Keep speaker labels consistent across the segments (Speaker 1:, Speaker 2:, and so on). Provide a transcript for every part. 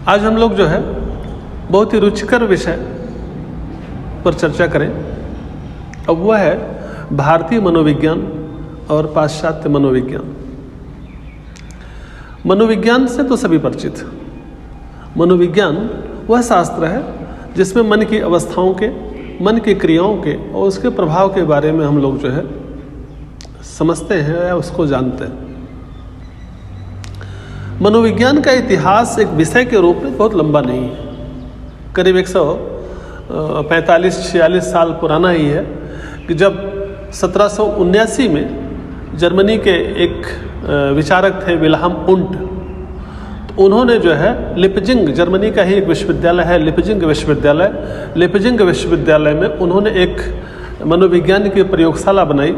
Speaker 1: आज हम लोग जो है बहुत ही रुचिकर विषय पर चर्चा करें। अब वह है भारतीय मनोविज्ञान और पाश्चात्य मनोविज्ञान। मनोविज्ञान से तो सभी परिचित। मनोविज्ञान वह शास्त्र है जिसमें मन की अवस्थाओं के, मन की क्रियाओं के और उसके प्रभाव के बारे में हम लोग जो है समझते हैं या उसको जानते हैं। मनोविज्ञान का इतिहास एक विषय के रूप में बहुत लंबा नहीं है, करीब 145-46 साल पुराना ही है कि जब 1779 में जर्मनी के एक विचारक थे विल्हेम वुंट, तो उन्होंने जो है लिपजिंग, जर्मनी का ही एक विश्वविद्यालय है लिपजिंग विश्वविद्यालय में उन्होंने एक मनोविज्ञान की प्रयोगशाला बनाई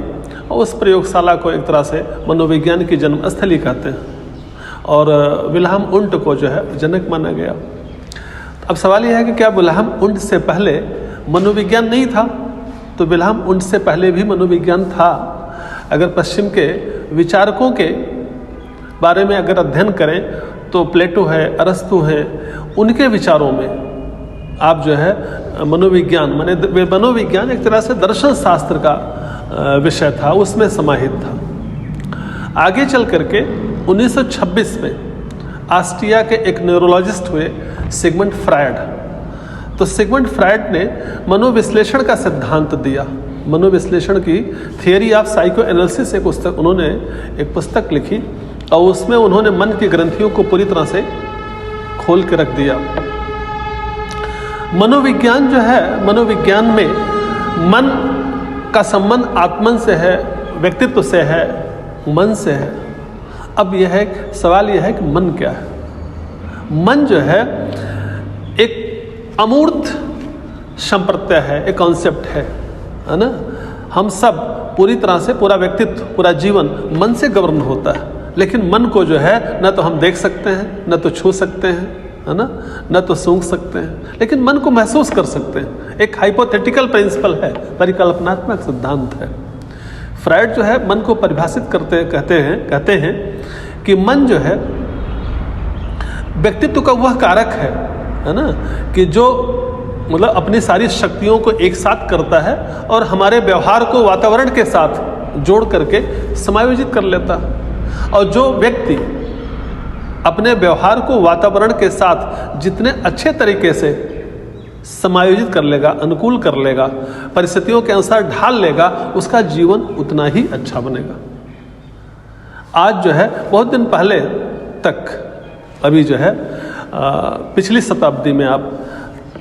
Speaker 1: और उस प्रयोगशाला को एक तरह से मनोविज्ञान की जन्मस्थली कहते हैं और विल्हेम वुंट को जो है जनक माना गया। अब सवाल यह है कि क्या विल्हेम वुंट से पहले मनोविज्ञान नहीं था? तो विल्हेम वुंट से पहले भी मनोविज्ञान था। अगर पश्चिम के विचारकों के बारे में अगर अध्ययन करें तो प्लेटो है, अरस्तु है, उनके विचारों में आप जो है मनोविज्ञान एक तरह से दर्शन शास्त्र का विषय था, उसमें समाहित था। आगे चल करके 1926 में ऑस्ट्रिया के एक न्यूरोलॉजिस्ट हुए सिगमंड फ्रायड। तो सिगमंड फ्रायड ने मनोविश्लेषण का सिद्धांत दिया, मनोविश्लेषण की थियरी ऑफ साइको एनालिसिस उन्होंने एक पुस्तक लिखी और उसमें उन्होंने मन की ग्रंथियों को पूरी तरह से खोल के रख दिया। मनोविज्ञान जो है, मनोविज्ञान में मन का संबंध आत्मन से है, व्यक्तित्व से है, मन से है। अब यह है सवाल यह है कि मन क्या है? मन जो है एक अमूर्त संप्रत्यय है, एक कॉन्सेप्ट है ना। हम सब पूरी तरह से पूरा व्यक्तित्व, पूरा जीवन मन से गवर्न होता है, लेकिन मन को जो है न तो हम देख सकते हैं, न तो छू सकते हैं, है ना, न तो सूंघ सकते हैं, लेकिन मन को महसूस कर सकते हैं। एक हाइपोथेटिकल प्रिंसिपल है, परिकल्पनात्मक सिद्धांत है। फ्रायड जो है मन को परिभाषित कहते हैं कि मन जो है व्यक्तित्व का वह कारक है ना, कि जो मतलब अपनी सारी शक्तियों को एक साथ करता है और हमारे व्यवहार को वातावरण के साथ जोड़ करके समायोजित कर लेता है। और जो व्यक्ति अपने व्यवहार को वातावरण के साथ जितने अच्छे तरीके से समायोजित कर लेगा, अनुकूल कर लेगा, परिस्थितियों के अनुसार ढाल लेगा, उसका जीवन उतना ही अच्छा बनेगा। आज जो है बहुत दिन पहले तक, अभी जो है पिछली शताब्दी में आप,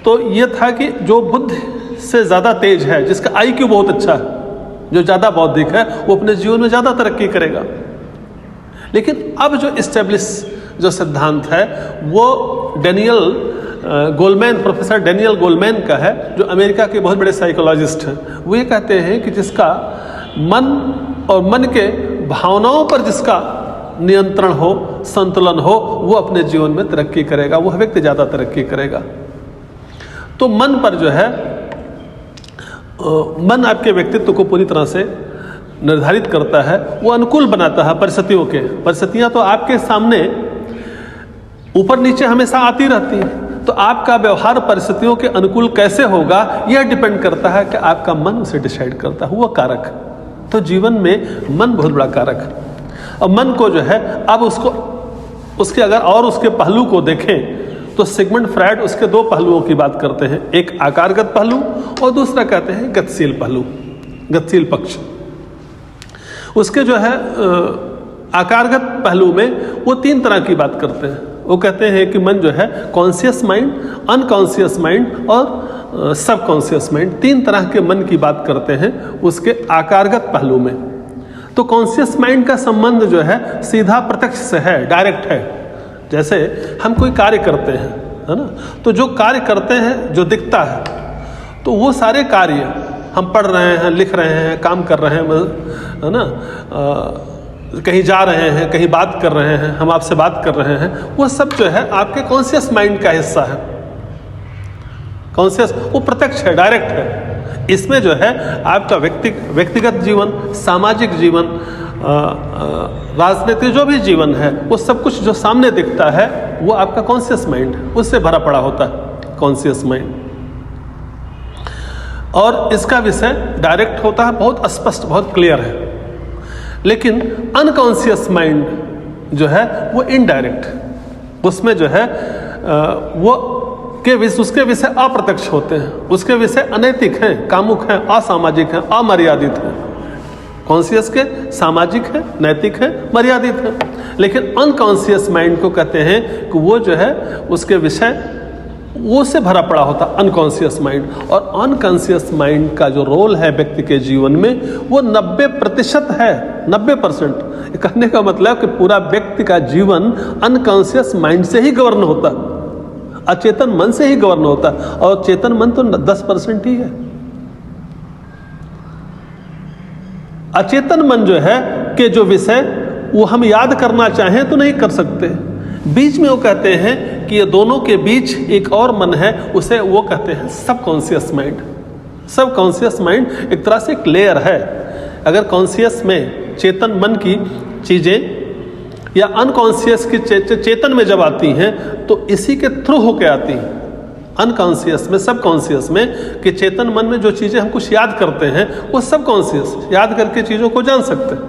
Speaker 1: तो ये था कि जो बुद्धि से ज़्यादा तेज है, जिसका IQ बहुत अच्छा है, जो ज़्यादा बौद्धिक है, वो अपने जीवन में ज़्यादा तरक्की करेगा। लेकिन अब जो इस्टेब्लिश जो सिद्धांत है वो प्रोफेसर डेनियल गोलमैन का है, जो अमेरिका के बहुत बड़े साइकोलॉजिस्ट हैं। वो ये कहते हैं कि जिसका मन और मन के भावनाओं पर जिसका नियंत्रण हो, संतुलन हो, वो अपने जीवन में तरक्की करेगा, वह व्यक्ति ज़्यादा तरक्की करेगा। तो मन पर जो है, मन आपके व्यक्तित्व को पूरी तरह से निर्धारित करता है, वो अनुकूल बनाता है परिस्थितियाँ तो आपके सामने ऊपर नीचे हमेशा आती रहती हैं। तो आपका व्यवहार परिस्थितियों के अनुकूल कैसे होगा, यह डिपेंड करता है कि आपका मन उसे डिसाइड करता है, वो कारक। तो जीवन में मन बहुत बड़ा कारक है। और मन को जो है अब उसके अगर और उसके पहलू को देखें तो सिगमंड फ्रायड उसके दो पहलुओं की बात करते हैं, एक आकारगत पहलू और दूसरा कहते हैं गतिशील पहलू, गतिशील पक्ष। उसके जो है आकारगत पहलू में वो 3 तरह की बात करते हैं। वो कहते हैं कि मन जो है कॉन्शियस माइंड, अनकॉन्शियस माइंड और सबकॉन्शियस माइंड, 3 तरह के मन की बात करते हैं उसके आकारगत पहलू में। तो कॉन्शियस माइंड का संबंध जो है सीधा प्रत्यक्ष से है, डायरेक्ट है। जैसे हम कोई कार्य करते हैं, है ना, तो जो कार्य करते हैं, जो दिखता है, तो वो सारे कार्य हम पढ़ रहे हैं, लिख रहे हैं, काम कर रहे हैं, है ना, कहीं जा रहे हैं, कहीं बात कर रहे हैं, हम आपसे बात कर रहे हैं, वो सब जो है आपके कॉन्शियस माइंड का हिस्सा है। कॉन्शियस वो प्रत्यक्ष है, डायरेक्ट है। इसमें जो है आपका व्यक्तिगत जीवन, सामाजिक जीवन, राजनीतिक जो भी जीवन है, वो सब कुछ जो सामने दिखता है वो आपका कॉन्शियस माइंड उससे भरा पड़ा होता है, कॉन्शियस माइंड। और इसका विषय डायरेक्ट होता है, बहुत स्पष्ट, बहुत क्लियर है। लेकिन अनकॉन्शियस माइंड जो है वो इनडायरेक्ट, उसमें जो है उसके विषय अप्रत्यक्ष होते हैं, उसके विषय अनैतिक हैं, कामुक हैं, असामाजिक हैं, अमर्यादित हैं। कॉन्शियस के सामाजिक है, नैतिक है, मर्यादित है। लेकिन अनकॉन्शियस माइंड को कहते हैं कि वो जो है उसके विषय वो से भरा पड़ा होता, अनकॉन्शियस माइंड। और अनकॉन्शियस माइंड का जो रोल है व्यक्ति के जीवन में वो 90% है, 90%। कहने का मतलब कि पूरा व्यक्ति का जीवन अनकॉन्शियस माइंड से ही गवर्न होता, अचेतन मन से ही गवर्न होता, और चेतन मन तो 10% ही है। अचेतन मन जो है कि जो विषय वो हम याद करना चाहें तो नहीं कर सकते। बीच में वो कहते हैं कि ये दोनों के बीच एक और मन है, उसे वो कहते हैं सबकॉन्शियस माइंड। सबकॉन्शियस माइंड एक तरह से एक लेयर है। अगर कॉन्शियस में चेतन मन की चीज़ें या अनकॉन्शियस की चेतन में जब आती हैं तो इसी के थ्रू होके आती हैं। अनकॉन्शियस में, सबकॉन्शियस में कि चेतन मन में जो चीज़ें हम कुछ याद करते हैं वो सबकॉन्शियस याद करके चीज़ों को जान सकते हैं,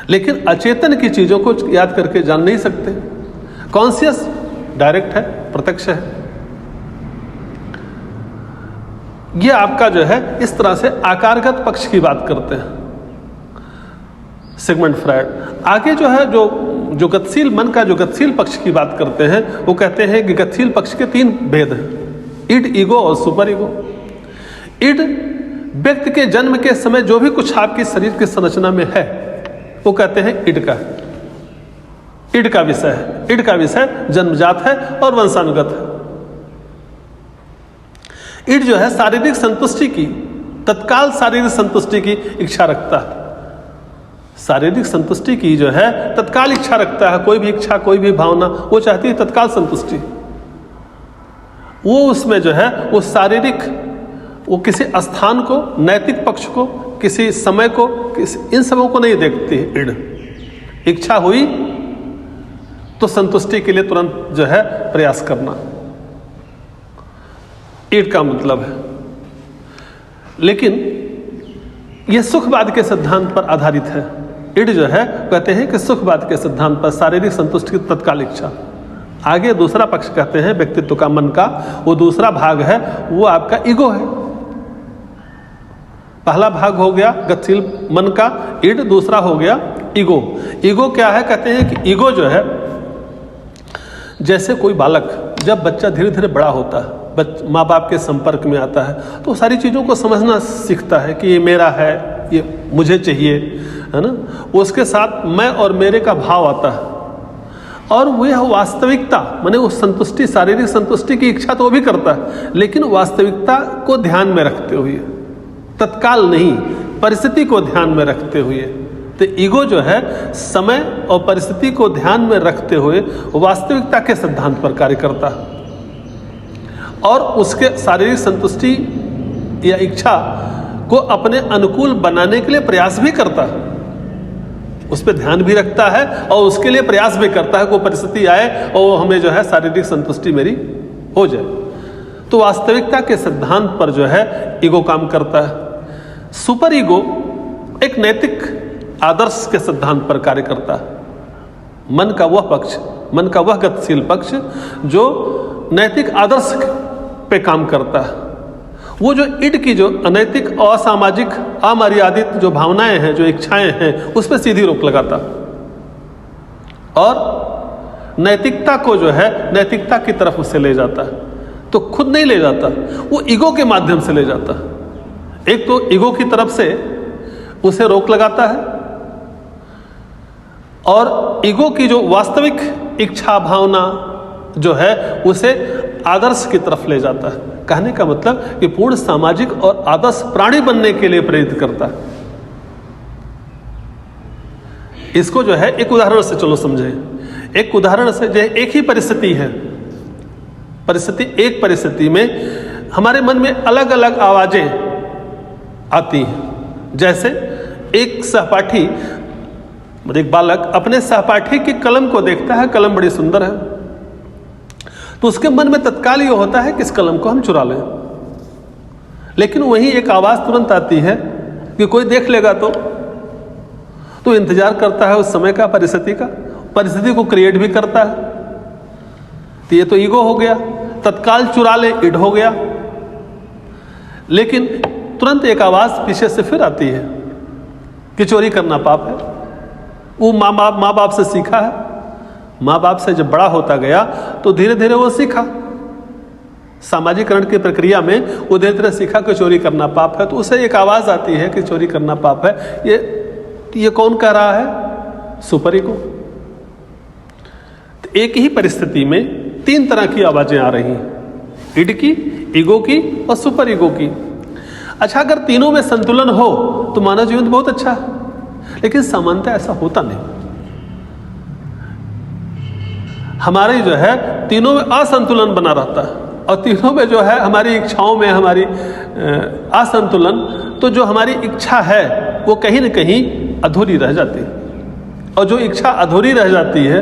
Speaker 1: लेकिन अचेतन की चीज़ों को याद करके जान नहीं सकते। कॉन्शियस डायरेक्ट है, प्रत्यक्ष है। ये आपका जो है इस तरह से आकारगत पक्ष की बात करते हैं सिगमंड फ्रायड। आगे जो है जो गतिशील मन का जो गतिशील पक्ष की बात करते हैं वो कहते हैं कि गतिशील पक्ष के 3 भेद हैं, इड, ईगो और सुपर ईगो। इड व्यक्ति के जन्म के समय जो भी कुछ आपकी शरीर की संरचना में है वो कहते हैं इड का विषय है। इड का विषय जन्मजात है और वंशानुगत है। इड जो है शारीरिक संतुष्टि की, तत्काल शारीरिक संतुष्टि की इच्छा रखता है। शारीरिक संतुष्टि की जो है तत्काल इच्छा रखता है। कोई भी इच्छा, कोई भी भावना वो चाहती है तत्काल संतुष्टि। वो उसमें जो है वो शारीरिक, वो किसी स्थान को, नैतिक पक्ष को, किसी समय को, इन सबों को नहीं देखती है। इड इच्छा हुई तो संतुष्टि के लिए तुरंत जो है प्रयास करना, इड का मतलब है। लेकिन यह सुखवाद के सिद्धांत पर आधारित है। इड जो है कहते हैं कि सुखवाद के सिद्धांत पर शारीरिक संतुष्टि की तत्काल इच्छा। आगे दूसरा पक्ष कहते हैं व्यक्तित्व का, मन का, वो दूसरा भाग है, वो आपका ईगो है। पहला भाग हो गया गतिशील मन का इड, दूसरा हो गया ईगो। ईगो क्या है? कहते हैं कि ईगो जो है जैसे कोई बालक, जब बच्चा धीरे धीरे बड़ा होता है, माँ बाप के संपर्क में आता है तो सारी चीज़ों को समझना सीखता है कि ये मेरा है, ये मुझे चाहिए, है ना। उसके साथ मैं और मेरे का भाव आता है और वह वास्तविकता, माने वो संतुष्टि, शारीरिक संतुष्टि की इच्छा तो वो भी करता है, लेकिन वास्तविकता को ध्यान में रखते हुए, तत्काल नहीं, परिस्थिति को ध्यान में रखते हुए। तो ईगो जो है समय और परिस्थिति को ध्यान में रखते हुए वास्तविकता के सिद्धांत पर कार्य करता है और उसके शारीरिक संतुष्टि या इच्छा को अपने अनुकूल बनाने के लिए प्रयास भी करता है, उस पर ध्यान भी रखता है और उसके लिए प्रयास भी करता है, कोई परिस्थिति आए और हमें जो है शारीरिक संतुष्टि मेरी हो जाए। तो वास्तविकता के सिद्धांत पर जो है ईगो काम करता है। सुपर ईगो एक नैतिक आदर्श के सिद्धांत पर कार्य करता है। मन का वह पक्ष, मन का वह गतिशील पक्ष जो नैतिक आदर्श पे काम करता है। वो जो इड की जो अनैतिक, असामाजिक, अमर्यादित जो भावनाएं हैं, जो इच्छाएं हैं, उस पर सीधी रोक लगाता और नैतिकता को जो है नैतिकता की तरफ उसे ले जाता है। तो खुद नहीं ले जाता, वो ईगो के माध्यम से ले जाता है। एक तो ईगो की तरफ से उसे रोक लगाता है और ईगो की जो वास्तविक इच्छा, भावना जो है उसे आदर्श की तरफ ले जाता है। कहने का मतलब कि पूर्ण सामाजिक और आदर्श प्राणी बनने के लिए प्रेरित करता है। इसको जो है एक उदाहरण से चलो समझें। एक उदाहरण से, जो एक ही परिस्थिति है, परिस्थिति, एक परिस्थिति में हमारे मन में अलग अलग आवाजें आती हैं। जैसे एक सहपाठी, एक बालक अपने सहपाठी की कलम को देखता है, कलम बड़ी सुंदर है, तो उसके मन में तत्काल ये होता है कि इस कलम को हम चुरा लें। लेकिन वहीं एक आवाज तुरंत आती है कि कोई देख लेगा तो इंतजार करता है उस समय का, परिस्थिति को क्रिएट भी करता है। तो ये तो ईगो हो गया, तत्काल चुरा ले, इड हो गया। लेकिन तुरंत एक आवाज पीछे से फिर आती है कि चोरी करना पाप है। वो माँ बाप से सीखा है, माँ बाप से जब बड़ा होता गया तो धीरे धीरे वो सीखा, सामाजिकरण की प्रक्रिया में वो धीरे धीरे सीखा कि चोरी करना पाप है। तो उसे एक आवाज आती है कि चोरी करना पाप है। ये कौन कह रहा है? Super ego. तो एक ही परिस्थिति में 3 तरह की आवाजें आ रही हैं, इड की, ईगो की और सुपर ईगो की। अच्छा, अगर तीनों में संतुलन हो तो मानव जीवन बहुत अच्छा है, लेकिन सामान्यतः ऐसा होता नहीं। हमारे जो है तीनों में असंतुलन बना रहता है, और तीनों में जो है हमारी इच्छाओं में हमारी असंतुलन, तो जो हमारी इच्छा है वो कहीं न कहीं अधूरी रह जाती है, और जो इच्छा अधूरी रह जाती है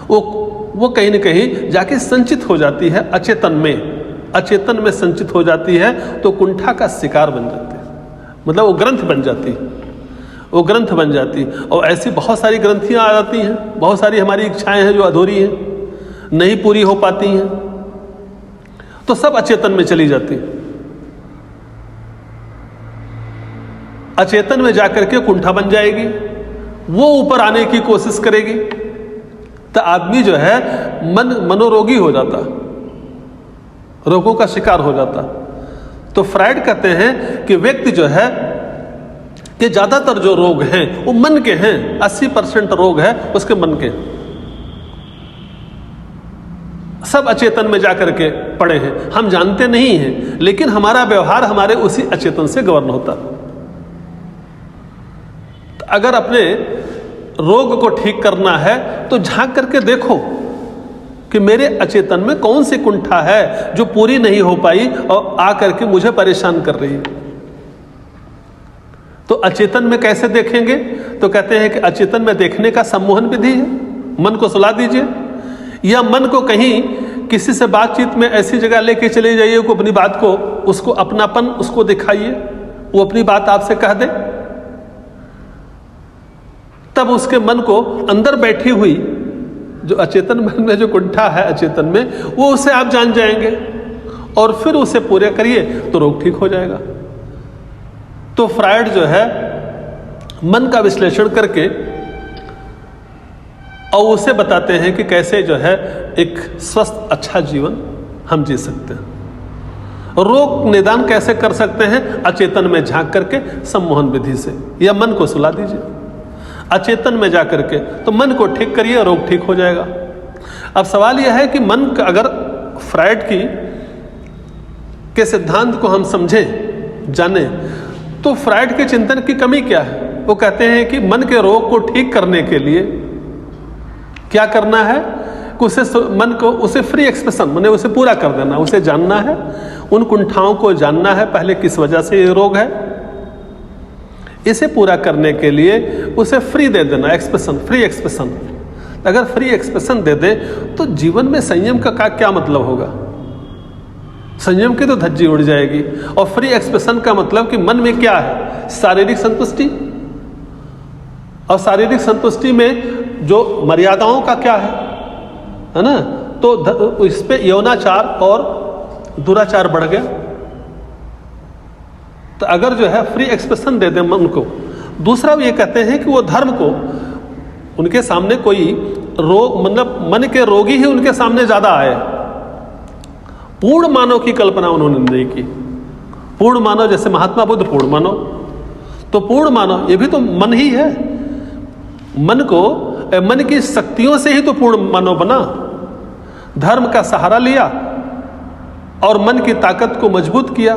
Speaker 1: वो कहीं न कहीं जाके संचित हो जाती है अचेतन में संचित हो जाती है, तो कुंठा का शिकार बन जाती है, मतलब वो ग्रंथ बन जाती। और ऐसी बहुत सारी ग्रंथियां आ जाती हैं, बहुत सारी हमारी इच्छाएं हैं जो अधूरी हैं, नहीं पूरी हो पाती हैं, तो सब अचेतन में चली जाती। अचेतन में जाकर के कुंठा बन जाएगी, वो ऊपर आने की कोशिश करेगी, तो आदमी जो है मनोरोगी हो जाता, रोगों का शिकार हो जाता। तो फ्राइड कहते हैं कि व्यक्ति जो है कि ज्यादातर जो रोग हैं वो मन के हैं, 80% रोग है उसके मन के, सब अचेतन में जाकर के पड़े हैं, हम जानते नहीं हैं, लेकिन हमारा व्यवहार हमारे उसी अचेतन से गवर्न होता। तो अगर अपने रोग को ठीक करना है तो झांक करके देखो कि मेरे अचेतन में कौन सी कुंठा है जो पूरी नहीं हो पाई और आकर के मुझे परेशान कर रही है। तो अचेतन में कैसे देखेंगे? तो कहते हैं कि अचेतन में देखने का सम्मोहन विधि है। मन को सुला दीजिए, या मन को कहीं किसी से बातचीत में ऐसी जगह लेके चले जाइए को अपनी बात को, उसको अपनापन उसको दिखाइए, वो अपनी बात आपसे कह दे, तब उसके मन को अंदर बैठी हुई जो अचेतन मन में जो कुंठा है अचेतन में, वो उसे आप जान जाएंगे और फिर उसे पूरे करिए तो रोग ठीक हो जाएगा। तो फ्रायड जो है मन का विश्लेषण करके और उसे बताते हैं कि कैसे जो है एक स्वस्थ अच्छा जीवन हम जी सकते हैं। रोग निदान कैसे कर सकते हैं? अचेतन में झांक करके सम्मोहन विधि से, या मन को सुला दीजिए अचेतन में जाकर के, तो मन को ठीक करिए, रोग ठीक हो जाएगा। अब सवाल यह है कि मन का अगर फ्रायड के सिद्धांत को हम समझें जाने, तो फ्रायड के चिंतन की कमी क्या है? वो कहते हैं कि मन के रोग को ठीक करने के लिए क्या करना है कि उसे मन को उसे फ्री एक्सप्रेशन माने उसे पूरा कर देना, उसे जानना है, उन कुंठाओं को जानना है पहले किस वजह से ये रोग है, इसे पूरा करने के लिए उसे फ्री दे देना, एक्सप्रेशन, फ्री एक्सप्रेशन। अगर फ्री एक्सप्रेशन दे दे तो जीवन में संयम का क्या मतलब होगा? संयम की तो धज्जी उड़ जाएगी। और फ्री एक्सप्रेशन का मतलब कि मन में क्या है? शारीरिक संतुष्टि, और शारीरिक संतुष्टि में जो मर्यादाओं का क्या है ना, तो इस पे यौनाचार और दुराचार बढ़ गया। तो अगर जो है फ्री एक्सप्रेशन दे दे मन को। दूसरा ये कहते हैं कि वो धर्म को उनके सामने कोई रोग, मतलब मन के रोगी ही उनके सामने ज्यादा आए। पूर्ण मानव की कल्पना उन्होंने नहीं की। पूर्ण मानव जैसे महात्मा बुद्ध पूर्ण मानव, तो पूर्ण मानव ये भी तो मन ही है। मन की शक्तियों से ही तो पूर्ण मानव बना। धर्म का सहारा लिया और मन की ताकत को मजबूत किया,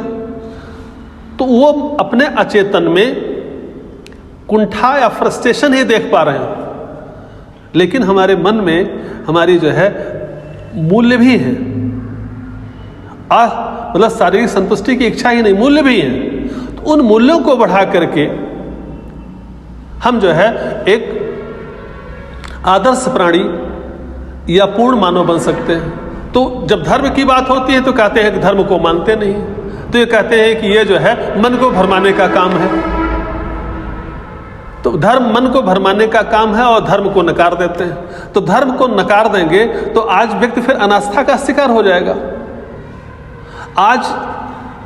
Speaker 1: तो वो अपने अचेतन में कुंठा या फ्रस्ट्रेशन ही देख पा रहे हैं। लेकिन हमारे मन में हमारी जो है मूल्य भी है, मतलब शारीरिक संतुष्टि की इच्छा ही नहीं, मूल्य भी हैं, तो उन मूल्यों को बढ़ा करके हम जो है एक आदर्श प्राणी या पूर्ण मानव बन सकते हैं। तो जब धर्म की बात होती है तो कहते हैं कि धर्म को मानते नहीं, तो ये कहते हैं कि ये जो है मन को भरमाने का काम है। तो धर्म मन को भरमाने का काम है और धर्म को नकार देते हैं। तो धर्म को नकार देंगे तो आज व्यक्ति फिर अनास्था का शिकार हो जाएगा। आज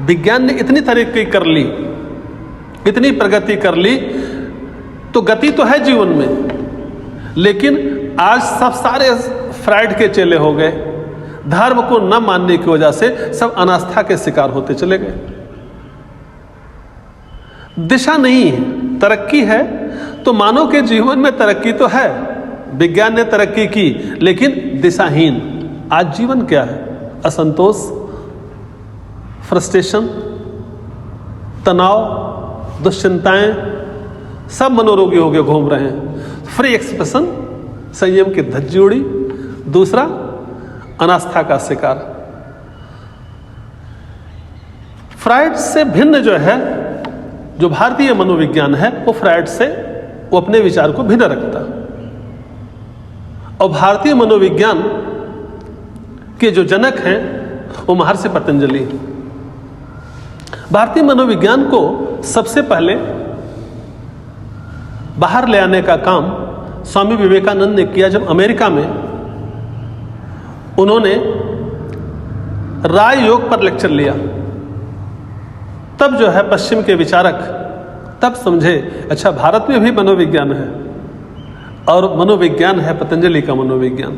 Speaker 1: विज्ञान ने इतनी तरक्की कर ली, इतनी प्रगति कर ली, तो गति तो है जीवन में, लेकिन आज सब सारे फ्राइड के चेले हो गए। धर्म को न मानने की वजह से सब अनास्था के शिकार होते चले गए। दिशा नहीं है, तरक्की है तो मानव के जीवन में तरक्की तो है, विज्ञान ने तरक्की की, लेकिन दिशाहीन। आज जीवन क्या है? असंतोष, फ्रस्ट्रेशन, तनाव, दुश्चिंताएं, सब मनोरोगी होकर घूम रहे हैं। फ्री एक्सप्रेशन, संयम की धज्जी उड़ी। दूसरा, अनास्था का शिकार। फ्राइड से भिन्न जो है, जो भारतीय मनोविज्ञान है, वो फ्राइड से वो अपने विचार को भिन्न रखता। और भारतीय मनोविज्ञान के जो जनक हैं वो महर्षि पतंजलि। भारतीय मनोविज्ञान को सबसे पहले बाहर ले आने का काम स्वामी विवेकानंद ने किया। जब अमेरिका में उन्होंने राय योग पर लेक्चर लिया, तब जो है पश्चिम के विचारक तब समझे, अच्छा भारत में भी मनोविज्ञान है, और मनोविज्ञान है पतंजलि का मनोविज्ञान।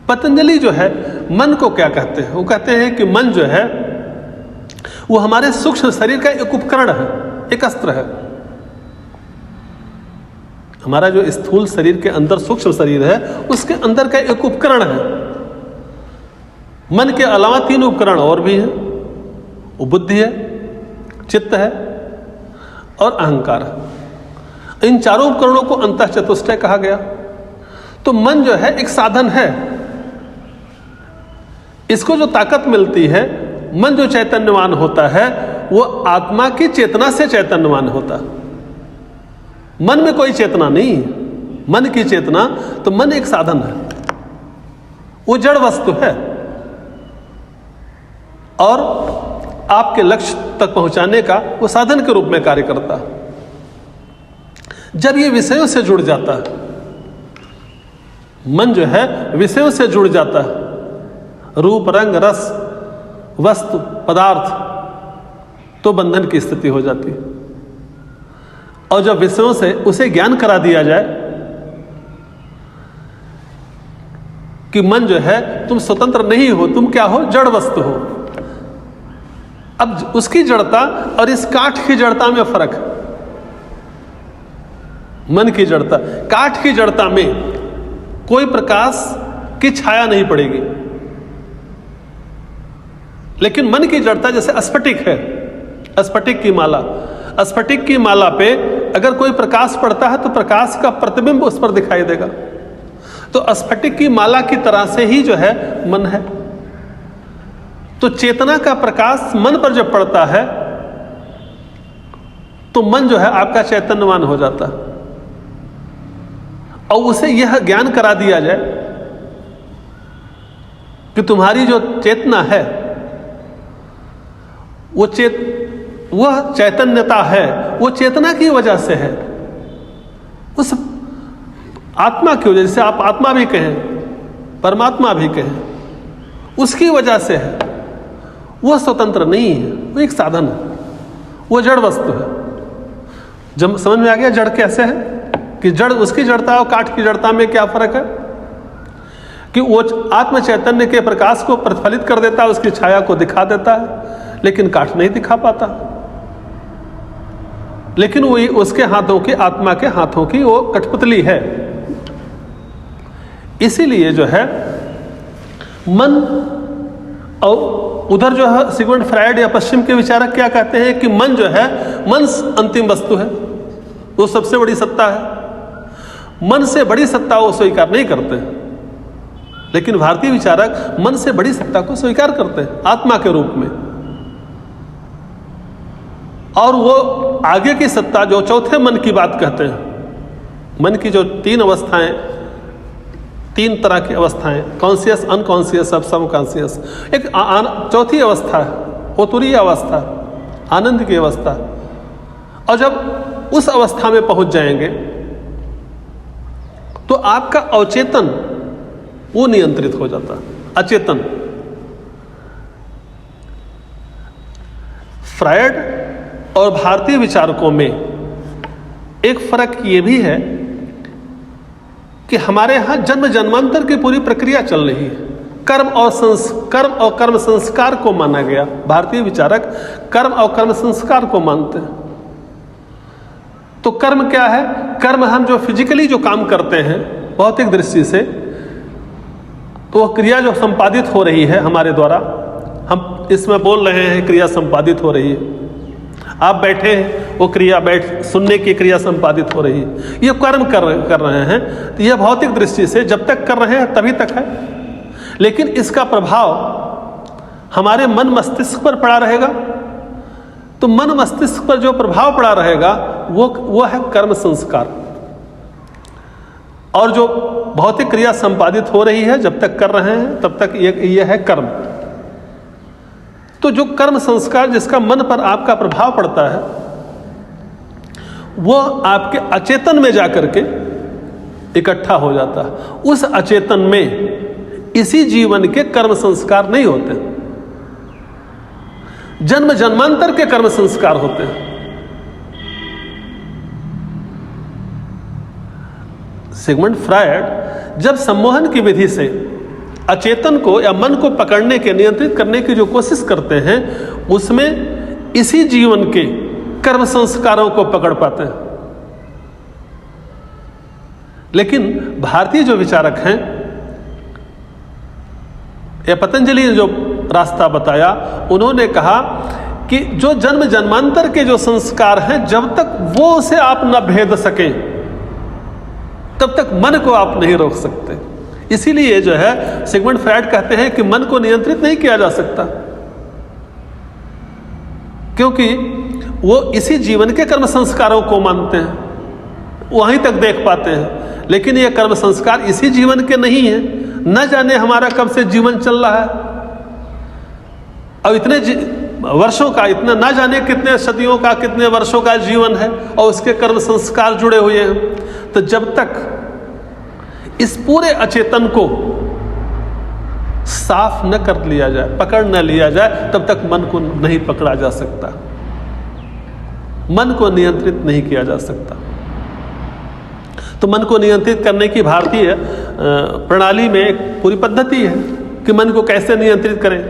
Speaker 1: पतंजलि जो है मन को क्या कहते हैं? वो कहते हैं कि मन जो है वो हमारे सूक्ष्म शरीर का एक उपकरण है, एक अस्त्र है। हमारा जो स्थूल शरीर के अंदर सूक्ष्म शरीर है, उसके अंदर का एक उपकरण है। मन के अलावा 3 उपकरण और भी हैं। वो बुद्धि है, चित्त है और अहंकार है। इन चारों उपकरणों को अंतःचतुष्टय कहा गया। तो मन जो है एक साधन है। इसको जो ताकत मिलती है, मन जो चैतन्यवान होता है वो आत्मा की चेतना से चैतन्यवान होता। मन में कोई चेतना नहीं, मन की चेतना, तो मन एक साधन है, वो जड़ वस्तु है और आपके लक्ष्य तक पहुंचाने का वो साधन के रूप में कार्य करता। जब ये विषयों से जुड़ जाता है, मन जो है विषयों से जुड़ जाता है, रूप, रंग, रस, वस्तु, पदार्थ, तो बंधन की स्थिति हो जाती है। और जब विषयों से उसे ज्ञान करा दिया जाए कि मन जो है तुम स्वतंत्र नहीं हो, तुम क्या हो? जड़ वस्तु हो। अब उसकी जड़ता और इस काठ की जड़ता में फर्क है। मन की जड़ता, काठ की जड़ता में कोई प्रकाश की छाया नहीं पड़ेगी, लेकिन मन की जड़ता जैसे स्फटिक है, स्फटिक की माला, स्फटिक की माला पे अगर कोई प्रकाश पड़ता है तो प्रकाश का प्रतिबिंब उस पर दिखाई देगा। तो स्फटिक की माला की तरह से ही जो है मन है। तो चेतना का प्रकाश मन पर जब पड़ता है तो मन जो है आपका चैतन्यवान हो जाता है। और उसे यह ज्ञान करा दिया जाए कि तुम्हारी जो चेतना है वह चैतन्यता है, वो चेतना की वजह से है, उस आत्मा की वजह से, आप आत्मा भी कहें, परमात्मा भी कहें, उसकी वजह से है। वह स्वतंत्र नहीं है, वो एक साधन है, वो जड़ वस्तु है। जब समझ में आ गया जड़ कैसे है, कि जड़, उसकी जड़ता और काठ की जड़ता में क्या फर्क है? कि वो आत्म चैतन्य के प्रकाश को प्रतिफलित कर देता है, उसकी छाया को दिखा देता है, लेकिन काठ नहीं दिखा पाता। लेकिन वो उसके हाथों की, आत्मा के हाथों की वो कठपुतली है। इसीलिए जो है मन, और उधर जो है सिगमंड फ्रायड या पश्चिम के विचारक क्या कहते हैं कि मन जो है, मन अंतिम वस्तु है, वो सबसे बड़ी सत्ता है। मन से बड़ी सत्ता वो स्वीकार नहीं करते, लेकिन भारतीय विचारक मन से बड़ी सत्ता को स्वीकार करते हैं आत्मा के रूप में, और वो आगे की सत्ता जो चौथे मन की बात कहते हैं, मन की जो तीन अवस्थाएं, तीन तरह की अवस्थाएं, कॉन्शियस, अनकॉन्शियस, सब कॉन्शियस, एक चौथी अवस्था है उत्तरीय अवस्था, आनंद की अवस्था। और जब उस अवस्था में पहुंच जाएंगे तो आपका अवचेतन वो नियंत्रित हो जाता, अचेतन। फ्रायड और भारतीय विचारकों में एक फर्क ये भी है कि हमारे यहां जन्म जन्मांतर की पूरी प्रक्रिया चल रही है। कर्म और कर्म संस्कार को माना गया। भारतीय विचारक कर्म और कर्म संस्कार को मानते हैं। तो कर्म क्या है? कर्म हम जो फिजिकली जो काम करते हैं भौतिक दृष्टि से, तो वह क्रिया जो संपादित हो रही है हमारे द्वारा, हम इसमें बोल रहे हैं क्रिया संपादित हो रही है, आप बैठे हैं वो क्रिया सुनने की क्रिया संपादित हो रही है, ये कर्म कर रहे हैं। तो यह भौतिक दृष्टि से जब तक कर रहे हैं तभी तक है, लेकिन इसका प्रभाव हमारे मन मस्तिष्क पर पड़ा रहेगा। तो मन मस्तिष्क पर जो प्रभाव पड़ा रहेगा वो है कर्म संस्कार। और जो भौतिक क्रिया संपादित हो रही है जब तक कर रहे हैं तब तक ये है कर्म। तो जो कर्म संस्कार जिसका मन पर आपका प्रभाव पड़ता है वो आपके अचेतन में जाकर के इकट्ठा हो जाता है। उस अचेतन में इसी जीवन के कर्म संस्कार नहीं होते, जन्म जन्मांतर के कर्म संस्कार होते हैं। सिगमंड फ्रायड जब सम्मोहन की विधि से अचेतन को या मन को पकड़ने के, नियंत्रित करने की जो कोशिश करते हैं, उसमें इसी जीवन के कर्म संस्कारों को पकड़ पाते हैं। लेकिन भारतीय जो विचारक हैं, या पतंजलि ने जो रास्ता बताया, उन्होंने कहा कि जो जन्म जन्मांतर के जो संस्कार हैं, जब तक वो उसे आप न भेद सकें तब तक मन को आप नहीं रोक सकते। इसीलिए जो है सिगमंड फ्रायड कहते हैं कि मन को नियंत्रित नहीं किया जा सकता, क्योंकि वो इसी जीवन के कर्म संस्कारों को मानते हैं, वहीं तक देख पाते हैं। लेकिन ये कर्म संस्कार इसी जीवन के नहीं है, न जाने हमारा कब से जीवन चल रहा है, और इतने वर्षों का, इतना ना जाने कितने सदियों का, कितने वर्षों का जीवन है, और उसके कर्म संस्कार जुड़े हुए हैं। तो जब तक इस पूरे अचेतन को साफ न कर लिया जाए, पकड़ न लिया जाए, तब तक मन को नहीं पकड़ा जा सकता, मन को नियंत्रित नहीं किया जा सकता। तो मन को नियंत्रित करने की भारतीय प्रणाली में एक पूरी पद्धति है कि मन को कैसे नियंत्रित करें।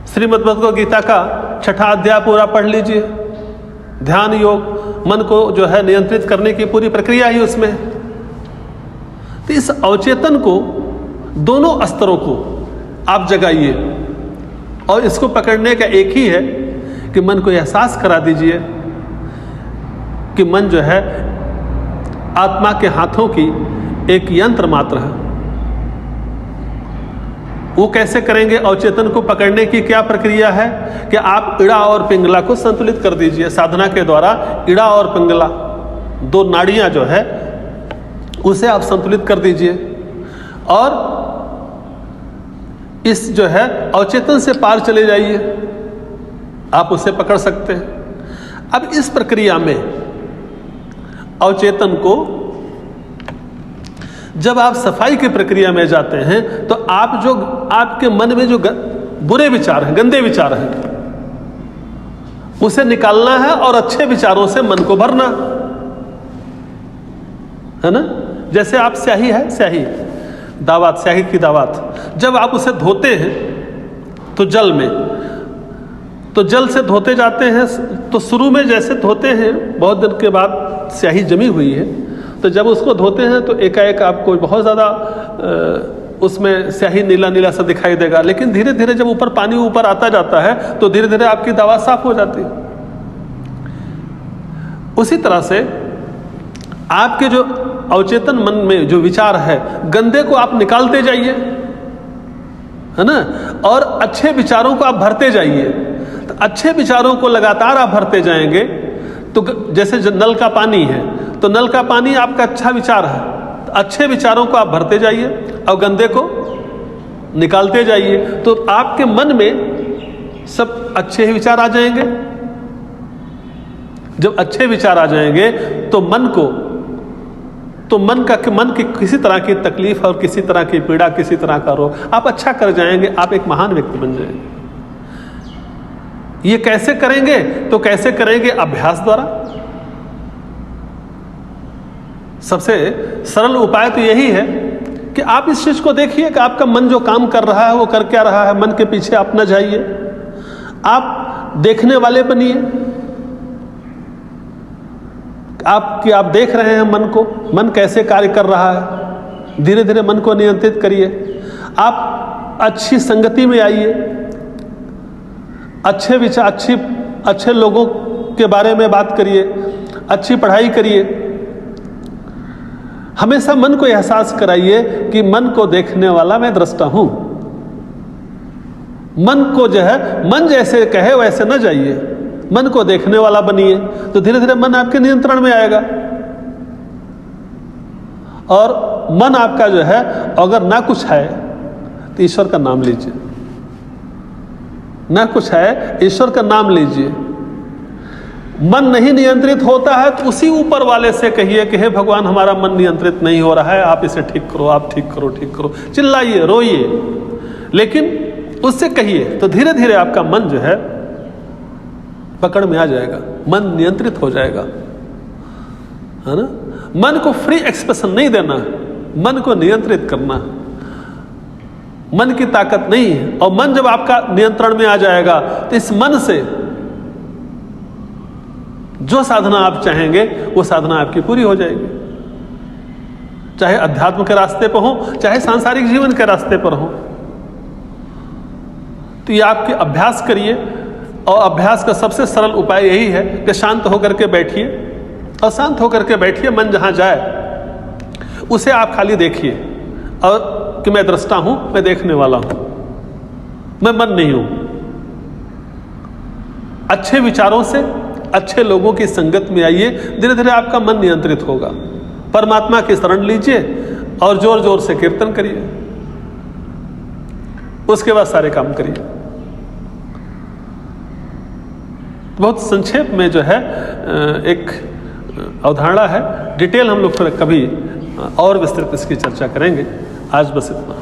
Speaker 1: श्रीमद् भगवद गीता का 6वां अध्याय पूरा पढ़ लीजिए। ध्यान योग, मन को जो है नियंत्रित करने की पूरी प्रक्रिया ही उसमें है। तो इस अवचेतन को, दोनों स्तरों को आप जगाइए, और इसको पकड़ने का एक ही है कि मन को एहसास करा दीजिए कि मन जो है आत्मा के हाथों की एक यंत्र मात्र है। वो कैसे करेंगे? अवचेतन को पकड़ने की क्या प्रक्रिया है कि आप इड़ा और पिंगला को संतुलित कर दीजिए। साधना के द्वारा इड़ा और पिंगला, दो नाड़ियां जो है उसे आप संतुलित कर दीजिए, और इस जो है अवचेतन से पार चले जाइए, आप उसे पकड़ सकते हैं। अब इस प्रक्रिया में अवचेतन को जब आप सफाई की प्रक्रिया में जाते हैं तो आप जो आपके मन में जो बुरे विचार हैं, गंदे विचार हैं, उसे निकालना है और अच्छे विचारों से मन को भरना है ना। जैसे आप स्याही है, स्याही दावत, स्याही की दावत, जब आप उसे धोते हैं तो जल में, तो जल से धोते जाते हैं, तो शुरू में जैसे धोते हैं बहुत दिन के बाद स्याही जमी हुई है, तो जब उसको धोते हैं तो एकाएक आपको बहुत ज़्यादा उसमें स्याही नीला नीला सा दिखाई देगा। लेकिन धीरे धीरे जब ऊपर पानी ऊपर आता जाता है तो धीरे धीरे आपकी दावा साफ हो जाती है। उसी तरह से आपके जो अवचेतन मन में जो विचार है, गंदे को आप निकालते जाइए, है ना, और अच्छे विचारों को आप भरते जाइए। तो अच्छे विचारों को लगातार आप भरते जाएंगे तो जैसे नल का पानी है, तो नल का पानी आपका अच्छा विचार है, तो अच्छे विचारों को आप भरते जाइए और गंदे को निकालते जाइए, तो आपके मन में सब अच्छे ही विचार आ जाएंगे। जब अच्छे विचार आ जाएंगे तो मन की किसी तरह की तकलीफ और किसी तरह की पीड़ा, किसी तरह का रोग आप अच्छा कर जाएंगे, आप एक महान व्यक्ति बन जाएंगे। ये कैसे करेंगे? तो कैसे करेंगे? अभ्यास द्वारा। सबसे सरल उपाय तो यही है कि आप इस चीज को देखिए कि आपका मन जो काम कर रहा है वो कर क्या रहा है। मन के पीछे आप न जाइए, आप देखने वाले बनिए। आप देख रहे हैं मन को, मन कैसे कार्य कर रहा है, धीरे धीरे मन को नियंत्रित करिए। आप अच्छी संगति में आइए, अच्छे विचार, अच्छे लोगों के बारे में बात करिए, अच्छी पढ़ाई करिए। हमेशा मन को एहसास कराइए कि मन को देखने वाला मैं दृष्टा हूं। मन को जो है, मन जैसे कहे वैसे न जाइए, मन को देखने वाला बनिए, तो धीरे धीरे मन आपके नियंत्रण में आएगा। और मन आपका जो है, अगर ना कुछ है तो ईश्वर का नाम लीजिए, ना कुछ है ईश्वर का नाम लीजिए। मन नहीं नियंत्रित होता है तो उसी ऊपर वाले से कहिए कि हे भगवान, हमारा मन नियंत्रित नहीं हो रहा है, आप इसे ठीक करो, आप ठीक करो, ठीक करो। चिल्लाइए, रोइए, लेकिन उससे कहिए, तो धीरे धीरे आपका मन जो है पकड़ में आ जाएगा, मन नियंत्रित हो जाएगा, है ना। मन को फ्री एक्सप्रेशन नहीं देना, मन को नियंत्रित करना। मन की ताकत नहीं है, और मन जब आपका नियंत्रण में आ जाएगा तो इस मन से जो साधना आप चाहेंगे वो साधना आपकी पूरी हो जाएगी। चाहे अध्यात्म के रास्ते पर हो, चाहे सांसारिक जीवन के रास्ते पर हो। तो ये आपके अभ्यास करिए, और अभ्यास का सबसे सरल उपाय यही है कि शांत होकर के बैठिए, और शांत होकर के बैठिए। मन जहां जाए उसे आप खाली देखिए, और कि मैं दृष्टा हूं, मैं देखने वाला हूं, मैं मन नहीं हूं। अच्छे विचारों से, अच्छे लोगों की संगत में आइए, धीरे धीरे आपका मन नियंत्रित होगा। परमात्मा की शरण लीजिए और जोर जोर से कीर्तन करिए, उसके बाद सारे काम करिए। बहुत संक्षेप में जो है एक अवधारणा है, डिटेल हम लोग फिर कभी और विस्तृत इसकी चर्चा करेंगे। आज बस इतना।